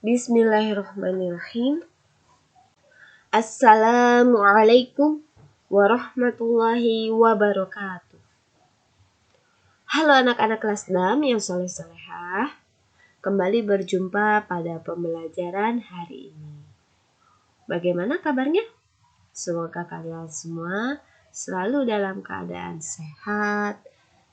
Bismillahirrahmanirrahim. Assalamualaikum warahmatullahi wabarakatuh. Halo anak-anak kelas 6 yang soleh-solehah. Kembali berjumpa pada pembelajaran hari ini. Bagaimana kabarnya? Semoga kalian semua selalu dalam keadaan sehat,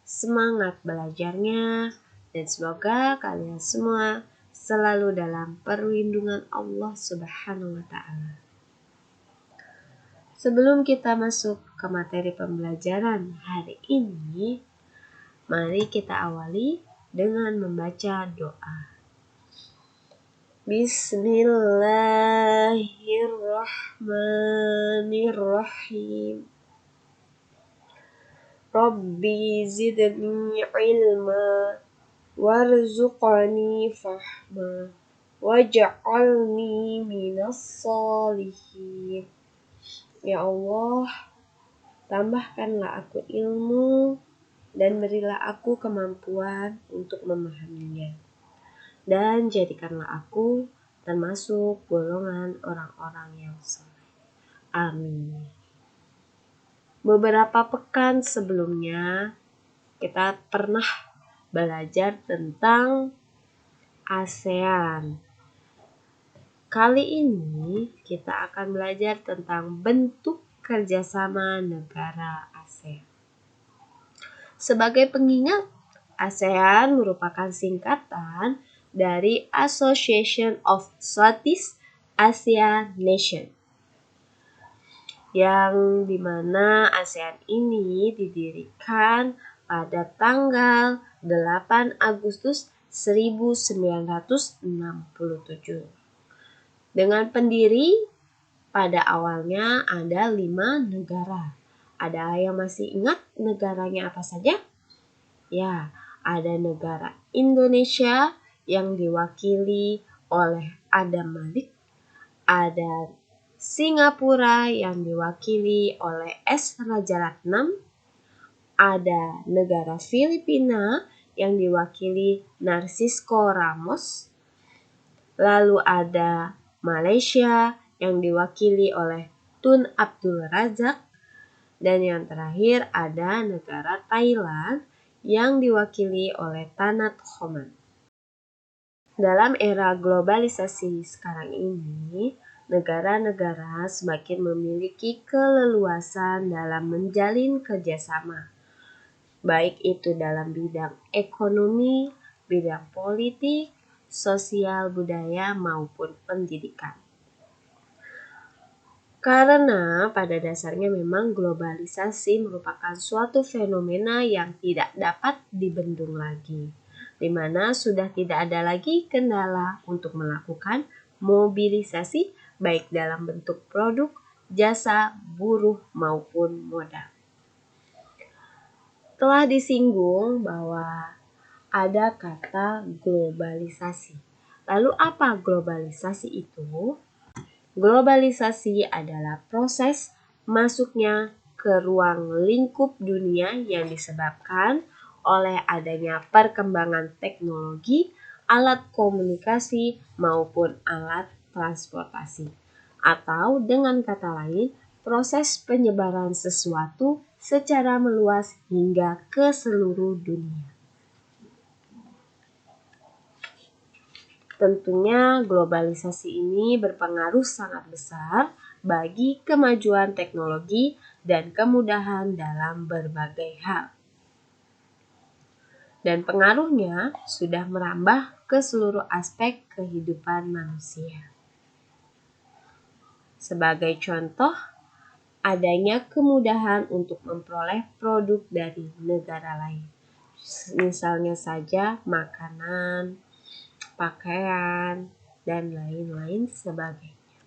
semangat belajarnya, dan semoga kalian semua selalu dalam perlindungan Allah Subhanahu wa Ta'ala. Sebelum kita masuk ke materi pembelajaran hari ini, mari kita awali dengan membaca doa. Bismillahirrahmanirrahim. Rabbi zidni ilma warzuqni fahma waj'alni minas sholihin. Ya Allah, tambahkanlah aku ilmu dan berilah aku kemampuan untuk memahaminya. Dan jadikanlah aku termasuk golongan orang-orang yang saleh. Amin. Beberapa pekan sebelumnya kita pernah belajar tentang ASEAN. Kali ini kita akan belajar tentang bentuk kerjasama negara ASEAN. Sebagai pengingat, ASEAN merupakan singkatan dari Association of Southeast Asia Nations, yang dimana ASEAN ini didirikan pada tanggal 8 Agustus 1967 dengan pendiri pada awalnya ada 5 negara. Ada yang masih ingat negaranya apa saja? Ya, ada negara Indonesia yang diwakili oleh Adam Malik, ada Singapura yang diwakili oleh S. Rajaratnam, ada negara Filipina yang diwakili Narcisco Ramos, lalu ada Malaysia yang diwakili oleh Tun Abdul Razak, dan yang terakhir ada negara Thailand yang diwakili oleh Tanat Khoman. Dalam era globalisasi sekarang ini, negara-negara semakin memiliki keleluasan dalam menjalin kerjasama, baik itu dalam bidang ekonomi, bidang politik, sosial, budaya, maupun pendidikan. Karena pada dasarnya memang globalisasi merupakan suatu fenomena yang tidak dapat dibendung lagi, di mana sudah tidak ada lagi kendala untuk melakukan mobilisasi baik dalam bentuk produk, jasa, buruh, maupun modal. Telah disinggung bahwa ada kata globalisasi. Lalu apa globalisasi itu? Globalisasi adalah proses masuknya ke ruang lingkup dunia yang disebabkan oleh adanya perkembangan teknologi, alat komunikasi, maupun alat transportasi. Atau dengan kata lain, proses penyebaran sesuatu secara meluas hingga ke seluruh dunia. Tentunya globalisasi ini berpengaruh sangat besar bagi kemajuan teknologi dan kemudahan dalam berbagai hal. Dan pengaruhnya sudah merambah ke seluruh aspek kehidupan manusia. Sebagai contoh, adanya kemudahan untuk memperoleh produk dari negara lain. Misalnya saja makanan, pakaian, dan lain-lain sebagainya.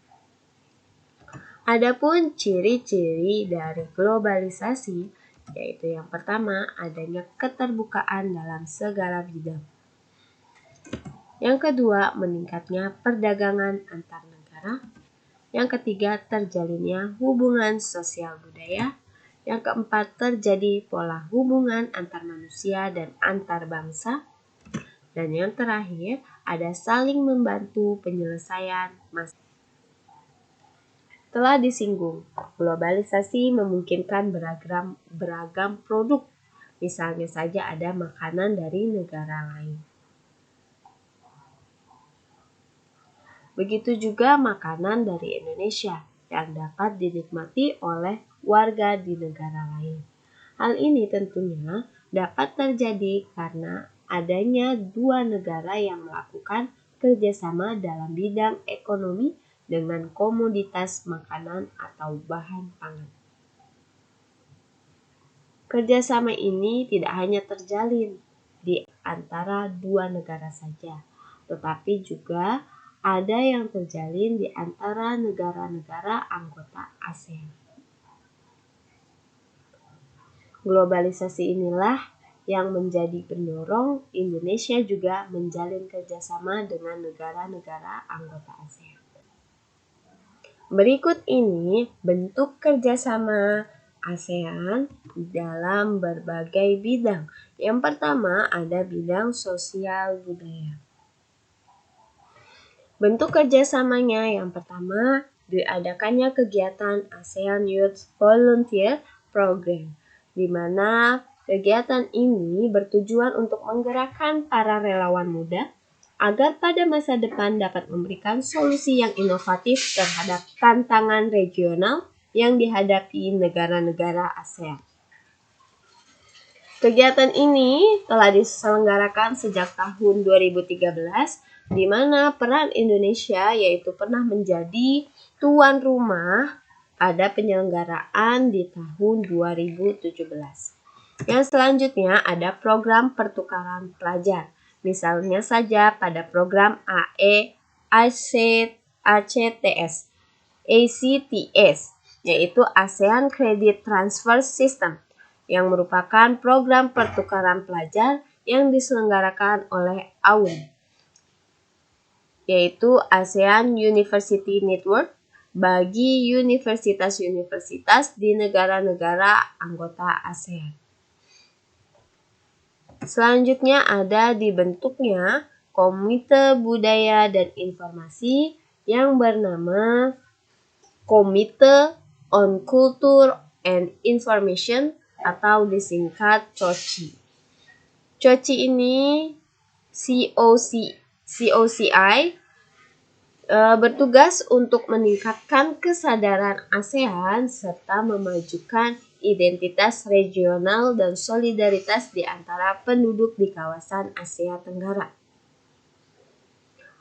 Adapun ciri-ciri dari globalisasi, yaitu yang pertama adanya keterbukaan dalam segala bidang. Yang kedua, meningkatnya perdagangan antar negara. Yang ketiga, terjalinnya hubungan sosial budaya. Yang keempat, terjadi pola hubungan antar manusia dan antar bangsa. Dan yang terakhir, ada saling membantu penyelesaian masalah. Telah disinggung, globalisasi memungkinkan beragam produk. Misalnya saja ada makanan dari negara lain. Begitu juga makanan dari Indonesia yang dapat dinikmati oleh warga di negara lain. Hal ini tentunya dapat terjadi karena adanya dua negara yang melakukan kerjasama dalam bidang ekonomi dengan komoditas makanan atau bahan pangan. Kerjasama ini tidak hanya terjalin di antara dua negara saja, tetapi juga ada yang terjalin di antara negara-negara anggota ASEAN. Globalisasi inilah yang menjadi pendorong Indonesia juga menjalin kerjasama dengan negara-negara anggota ASEAN. Berikut ini bentuk kerjasama ASEAN dalam berbagai bidang. Yang pertama ada bidang sosial budaya. Bentuk kerjasamanya yang pertama, diadakannya kegiatan ASEAN Youth Volunteer Program, di mana kegiatan ini bertujuan untuk menggerakkan para relawan muda agar pada masa depan dapat memberikan solusi yang inovatif terhadap tantangan regional yang dihadapi negara-negara ASEAN. Kegiatan ini telah diselenggarakan sejak tahun 2013, di mana peran Indonesia yaitu pernah menjadi tuan rumah pada penyelenggaraan di tahun 2017. Yang selanjutnya ada program pertukaran pelajar. Misalnya saja pada program ACTS, yaitu ASEAN Credit Transfer System, yang merupakan program pertukaran pelajar yang diselenggarakan oleh AUN, yaitu ASEAN University Network bagi universitas-universitas di negara-negara anggota ASEAN. Selanjutnya ada dibentuknya Komite Budaya dan Informasi yang bernama Komite on Culture and Information atau disingkat COCI. COCI ini COCI bertugas untuk meningkatkan kesadaran ASEAN serta memajukan identitas regional dan solidaritas di antara penduduk di kawasan Asia Tenggara.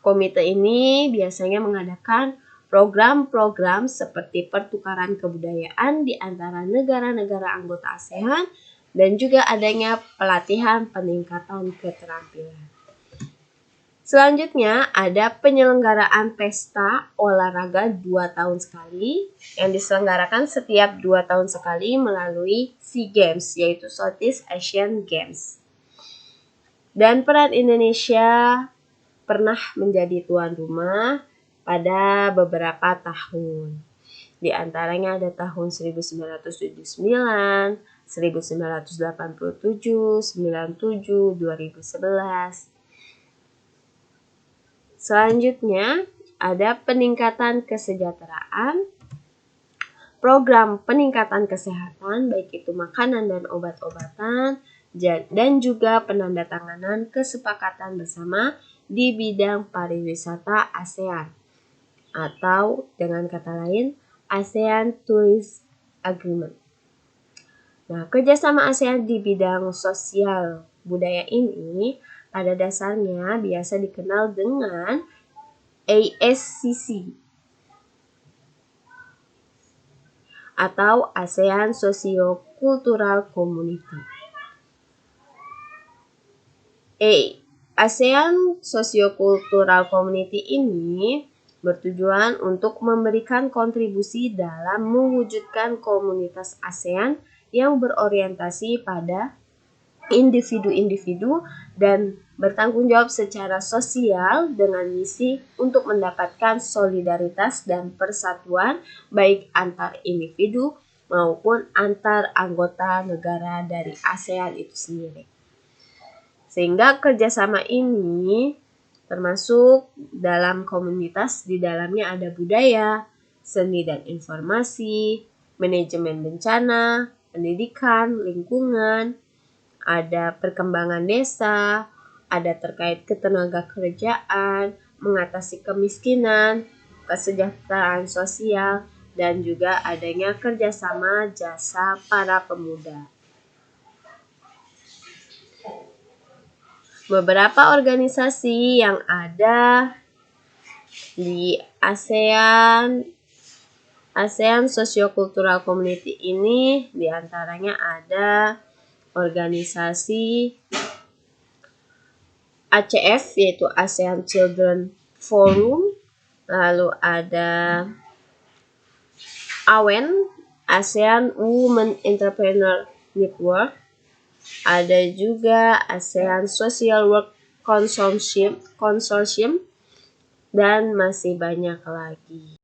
Komite ini biasanya mengadakan program-program seperti pertukaran kebudayaan di antara negara-negara anggota ASEAN dan juga adanya pelatihan peningkatan keterampilan. Selanjutnya ada penyelenggaraan pesta olahraga 2 tahun sekali yang diselenggarakan setiap 2 tahun sekali melalui SEA Games, yaitu Southeast Asian Games. Dan peran Indonesia pernah menjadi tuan rumah pada beberapa tahun. Di antaranya ada tahun 1979, 1987, 97, 2011. Selanjutnya, ada peningkatan kesejahteraan, program peningkatan kesehatan, baik itu makanan dan obat-obatan, dan juga penandatanganan kesepakatan bersama di bidang pariwisata ASEAN, atau dengan kata lain, ASEAN Tourism Agreement. Nah, kerjasama ASEAN di bidang sosial budaya ini pada dasarnya biasa dikenal dengan ASCC atau ASEAN Socio-Cultural Community. ASEAN Socio-Cultural Community ini bertujuan untuk memberikan kontribusi dalam mewujudkan komunitas ASEAN yang berorientasi pada individu-individu dan bertanggung jawab secara sosial dengan misi untuk mendapatkan solidaritas dan persatuan baik antar individu maupun antar anggota negara dari ASEAN itu sendiri. Sehingga kerjasama ini termasuk dalam komunitas di dalamnya ada budaya, seni dan informasi, manajemen bencana, pendidikan, lingkungan, ada perkembangan desa, ada terkait ketenaga kerjaan, mengatasi kemiskinan, kesejahteraan sosial, dan juga adanya kerjasama jasa para pemuda. Beberapa organisasi yang ada di ASEAN Sociocultural Community ini diantaranya ada organisasi ACF yaitu ASEAN Children Forum, lalu ada AWEN ASEAN Women Entrepreneur Network, ada juga ASEAN Social Work Consortium, dan masih banyak lagi.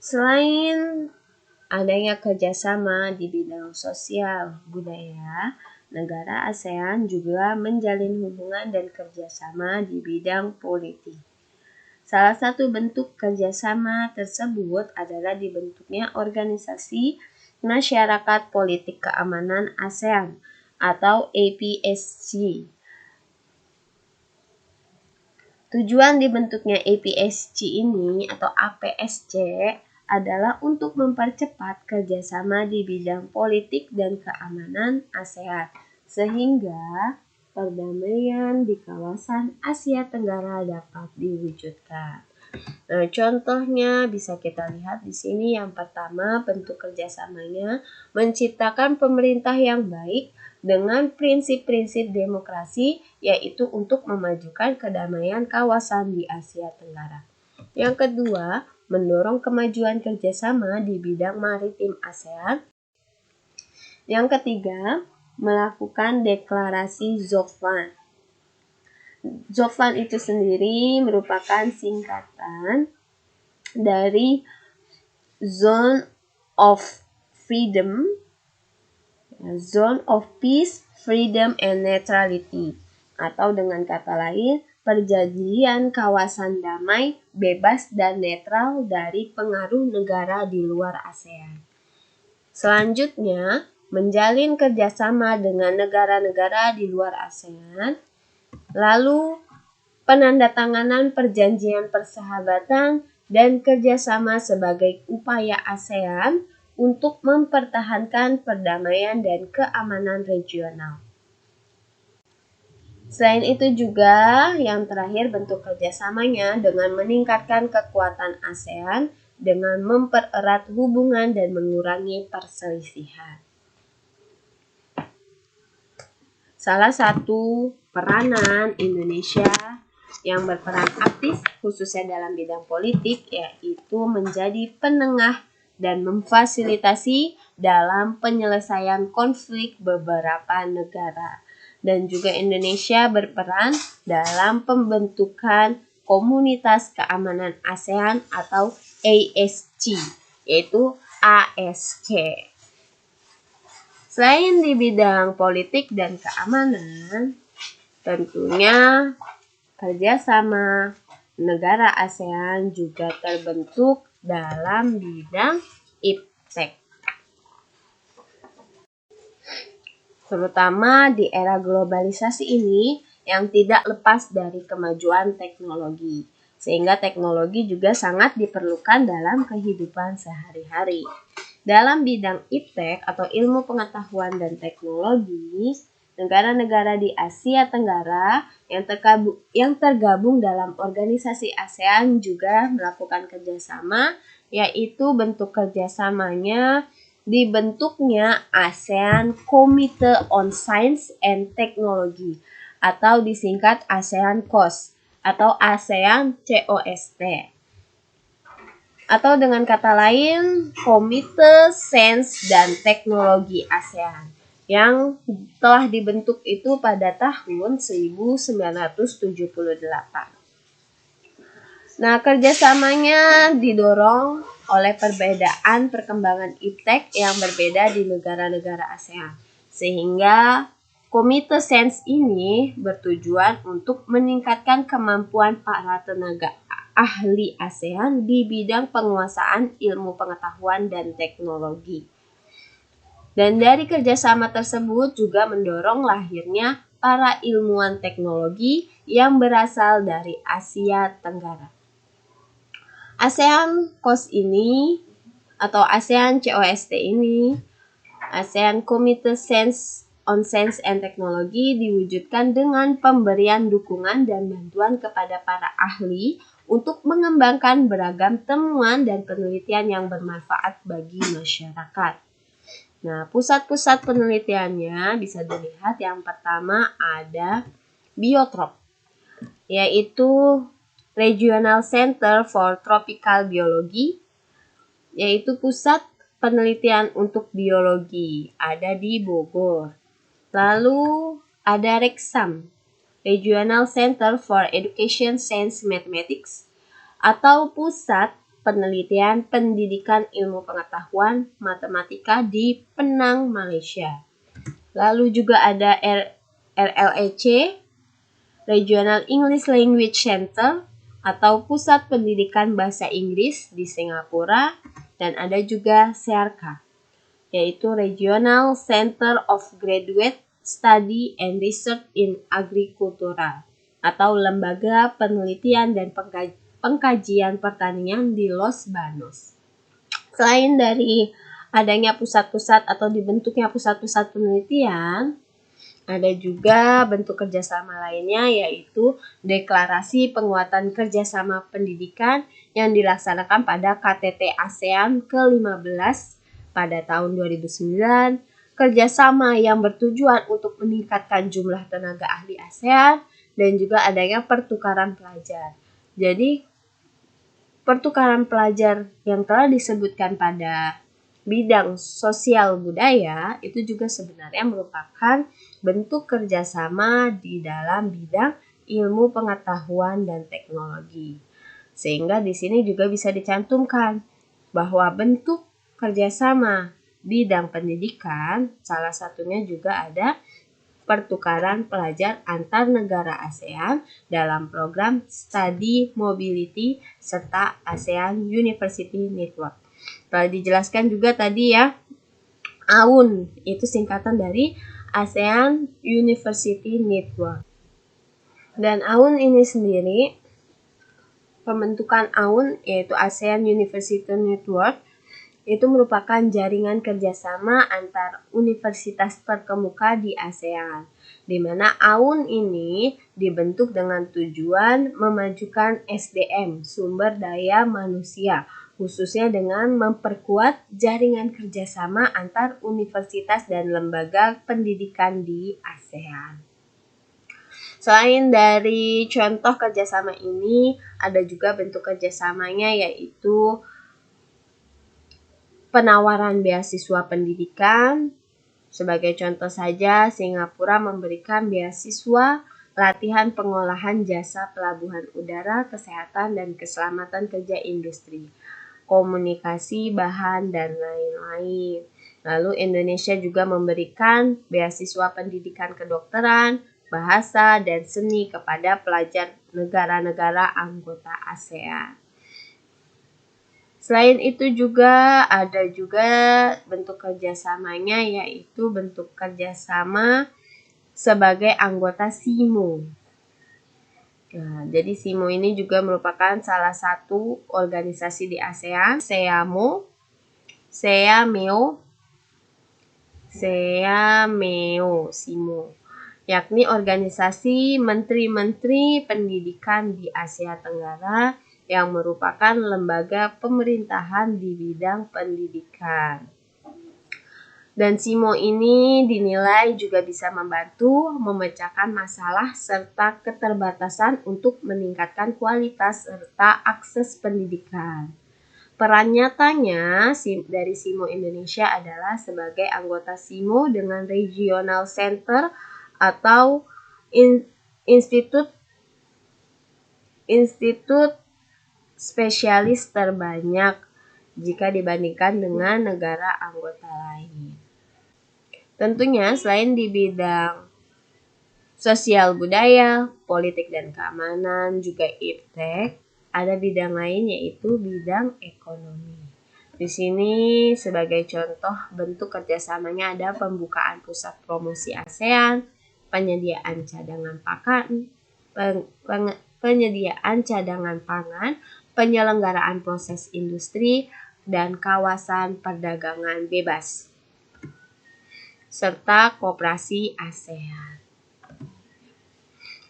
Selain adanya kerjasama di bidang sosial budaya, negara ASEAN juga menjalin hubungan dan kerjasama di bidang politik. Salah satu bentuk kerjasama tersebut adalah dibentuknya Organisasi Masyarakat Politik Keamanan ASEAN atau APSC. Tujuan dibentuknya APSC ini atau APSC adalah untuk mempercepat kerjasama di bidang politik dan keamanan ASEAN, sehingga perdamaian di kawasan Asia Tenggara dapat diwujudkan. Nah, contohnya bisa kita lihat di sini. Yang pertama, bentuk kerjasamanya menciptakan pemerintah yang baik dengan prinsip-prinsip demokrasi, yaitu untuk memajukan kedamaian kawasan di Asia Tenggara. Yang kedua, mendorong kemajuan kerjasama di bidang maritim ASEAN. Yang ketiga, melakukan deklarasi ZOFAN. ZOFAN itu sendiri merupakan singkatan dari Zone of Freedom, Zone of Peace, Freedom, and Neutrality, atau dengan kata lain, perjanjian kawasan damai, bebas, dan netral dari pengaruh negara di luar ASEAN. Selanjutnya, menjalin kerjasama dengan negara-negara di luar ASEAN. Lalu, penandatanganan perjanjian persahabatan dan kerjasama sebagai upaya ASEAN untuk mempertahankan perdamaian dan keamanan regional. Selain itu juga yang terakhir bentuk kerjasamanya dengan meningkatkan kekuatan ASEAN dengan mempererat hubungan dan mengurangi perselisihan. Salah satu peranan Indonesia yang berperan aktif khususnya dalam bidang politik yaitu menjadi penengah dan memfasilitasi dalam penyelesaian konflik beberapa negara. Dan juga Indonesia berperan dalam pembentukan Komunitas Keamanan ASEAN atau ASC, yaitu ASK. Selain di bidang politik dan keamanan, tentunya kerjasama negara ASEAN juga terbentuk dalam bidang iptek. Terutama di era globalisasi ini yang tidak lepas dari kemajuan teknologi, sehingga teknologi juga sangat diperlukan dalam kehidupan sehari-hari. Dalam bidang iptek atau ilmu pengetahuan dan teknologi, negara-negara di Asia Tenggara yang tergabung dalam organisasi ASEAN juga melakukan kerjasama, yaitu bentuk kerjasamanya dibentuknya ASEAN Committee on Science and Technology atau disingkat ASEAN COST atau ASEAN COST. Atau dengan kata lain, Komite Sains dan Teknologi ASEAN yang telah dibentuk itu pada tahun 1978. Nah, kerjasamanya didorong oleh perbedaan perkembangan iptek yang berbeda di negara-negara ASEAN, sehingga Komite Sains ini bertujuan untuk meningkatkan kemampuan para tenaga ahli ASEAN di bidang penguasaan ilmu pengetahuan dan teknologi. Dan dari kerjasama tersebut juga mendorong lahirnya para ilmuwan teknologi yang berasal dari Asia Tenggara. ASEAN COST ini atau ASEAN COST ini, ASEAN Committee on Science and Technology, diwujudkan dengan pemberian dukungan dan bantuan kepada para ahli untuk mengembangkan beragam temuan dan penelitian yang bermanfaat bagi masyarakat. Nah, pusat-pusat penelitiannya bisa dilihat. Yang pertama ada Biotrop, yaitu Regional Center for Tropical Biology, yaitu pusat penelitian untuk biologi, ada di Bogor. Lalu ada Rexam, Regional Center for Education Science Mathematics, atau pusat penelitian pendidikan ilmu pengetahuan matematika di Penang, Malaysia. Lalu juga ada RLEC, Regional English Language Center, atau pusat pendidikan bahasa Inggris di Singapura. Dan ada juga SEARCA, yaitu Regional Center of Graduate Study and Research in Agricultural, atau Lembaga Penelitian dan Pengkajian Pertanian di Los Banos. Selain dari adanya pusat-pusat atau dibentuknya pusat-pusat penelitian, ada juga bentuk kerjasama lainnya, yaitu Deklarasi Penguatan Kerjasama Pendidikan yang dilaksanakan pada KTT ASEAN ke-15 pada tahun 2009, kerjasama yang bertujuan untuk meningkatkan jumlah tenaga ahli ASEAN, dan juga adanya pertukaran pelajar. Jadi, pertukaran pelajar yang telah disebutkan pada bidang sosial budaya itu juga sebenarnya merupakan bentuk kerjasama di dalam bidang ilmu pengetahuan dan teknologi. Sehingga di sini juga bisa dicantumkan bahwa bentuk kerjasama bidang pendidikan salah satunya juga ada pertukaran pelajar antar negara ASEAN dalam program Study Mobility serta ASEAN University Network. Telah dijelaskan juga tadi ya, AUN itu singkatan dari ASEAN University Network. Dan AUN ini sendiri, pembentukan AUN yaitu ASEAN University Network, itu merupakan jaringan kerjasama antar universitas terkemuka di ASEAN, di mana AUN ini dibentuk dengan tujuan memajukan SDM, sumber daya manusia, khususnya dengan memperkuat jaringan kerjasama antar universitas dan lembaga pendidikan di ASEAN. Selain dari contoh kerjasama ini, ada juga bentuk kerjasamanya, yaitu penawaran beasiswa pendidikan. Sebagai contoh saja, Singapura memberikan beasiswa latihan pengolahan jasa pelabuhan udara, kesehatan, dan keselamatan kerja industri, komunikasi, bahan, dan lain-lain. Lalu Indonesia juga memberikan beasiswa pendidikan kedokteran, bahasa, dan seni kepada pelajar negara-negara anggota ASEAN. Selain itu juga ada juga bentuk kerjasamanya, yaitu bentuk kerjasama sebagai anggota SIMO. Nah, jadi SIMO ini juga merupakan salah satu organisasi di ASEAN, SEAMO, SIMO, yakni organisasi menteri-menteri pendidikan di Asia Tenggara yang merupakan lembaga pemerintahan di bidang pendidikan. Dan SIMO ini dinilai juga bisa membantu memecahkan masalah serta keterbatasan untuk meningkatkan kualitas serta akses pendidikan. Peran nyatanya dari SIMO Indonesia adalah sebagai anggota SIMO dengan Regional Center atau institut spesialis terbanyak jika dibandingkan dengan negara anggota lain. Tentunya selain di bidang sosial budaya, politik dan keamanan, juga iptek. Ada bidang lain yaitu bidang ekonomi. Di sini sebagai contoh bentuk kerjasamanya ada pembukaan pusat promosi ASEAN, penyediaan cadangan pakan, penyediaan cadangan pangan, penyelenggaraan proses industri, dan kawasan perdagangan bebas, serta koperasi ASEAN.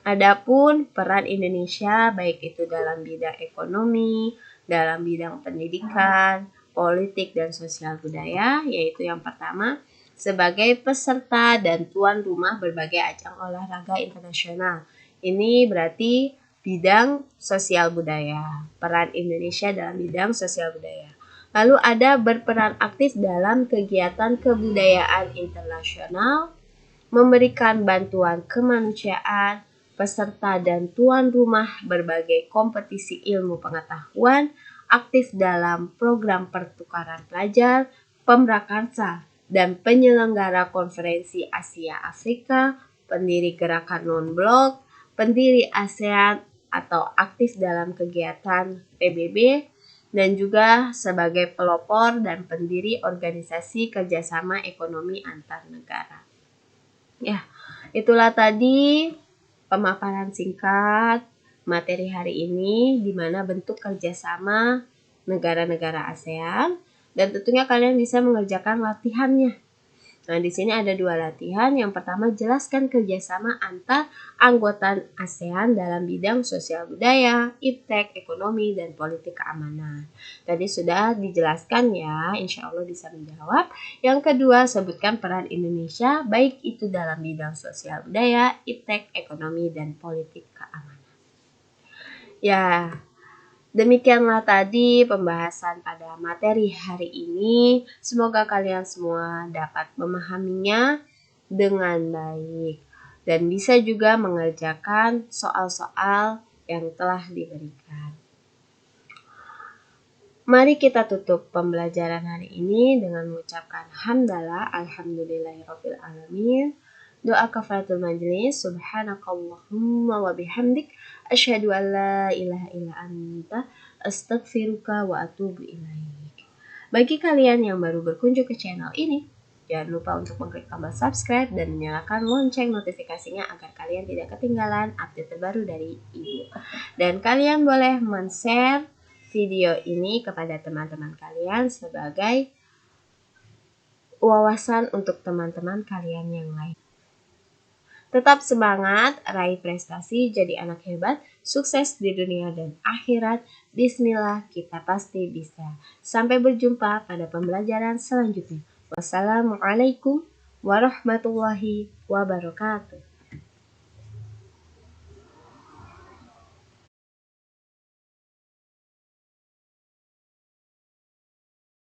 Adapun peran Indonesia baik itu dalam bidang ekonomi, dalam bidang pendidikan, politik dan sosial budaya, yaitu yang pertama sebagai peserta dan tuan rumah berbagai ajang olahraga internasional. Ini berarti bidang sosial budaya, peran Indonesia dalam bidang sosial budaya. Lalu ada berperan aktif dalam kegiatan kebudayaan internasional, memberikan bantuan kemanusiaan, peserta dan tuan rumah berbagai kompetisi ilmu pengetahuan, aktif dalam program pertukaran pelajar, pemrakarsa, dan penyelenggara konferensi Asia Afrika, pendiri gerakan non-blok, pendiri ASEAN atau aktif dalam kegiatan PBB, dan juga sebagai pelopor dan pendiri organisasi kerjasama ekonomi antar negara. Ya, itulah tadi pemaparan singkat materi hari ini di mana bentuk kerjasama negara-negara ASEAN, dan tentunya kalian bisa mengerjakan latihannya. Nah, di sini ada 2 latihan. Yang pertama, jelaskan kerjasama antar anggota ASEAN dalam bidang sosial budaya, iptek, ekonomi, dan politik keamanan. Tadi sudah dijelaskan ya, insya Allah bisa menjawab. Yang kedua, sebutkan peran Indonesia, baik itu dalam bidang sosial budaya, iptek, ekonomi, dan politik keamanan. Ya, demikianlah tadi pembahasan pada materi hari ini. Semoga kalian semua dapat memahaminya dengan baik dan bisa juga mengerjakan soal-soal yang telah diberikan. Mari kita tutup pembelajaran hari ini dengan mengucapkan hamdalah alhamdulillahirabbil alamin. Doa kafaratul majlis, subhanakallahumma wa bihamdik, asyhadu an la ilaha illa anta, astaghfiruka wa atubu ilaik. Bagi kalian yang baru berkunjung ke channel ini, jangan lupa untuk mengklik tombol subscribe dan menyalakan lonceng notifikasinya agar kalian tidak ketinggalan update terbaru dari Ibu. Dan kalian boleh men-share video ini kepada teman-teman kalian sebagai wawasan untuk teman-teman kalian yang lain. Tetap semangat, raih prestasi, jadi anak hebat, sukses di dunia dan akhirat. Bismillah, kita pasti bisa. Sampai berjumpa pada pembelajaran selanjutnya. Wassalamualaikum warahmatullahi wabarakatuh.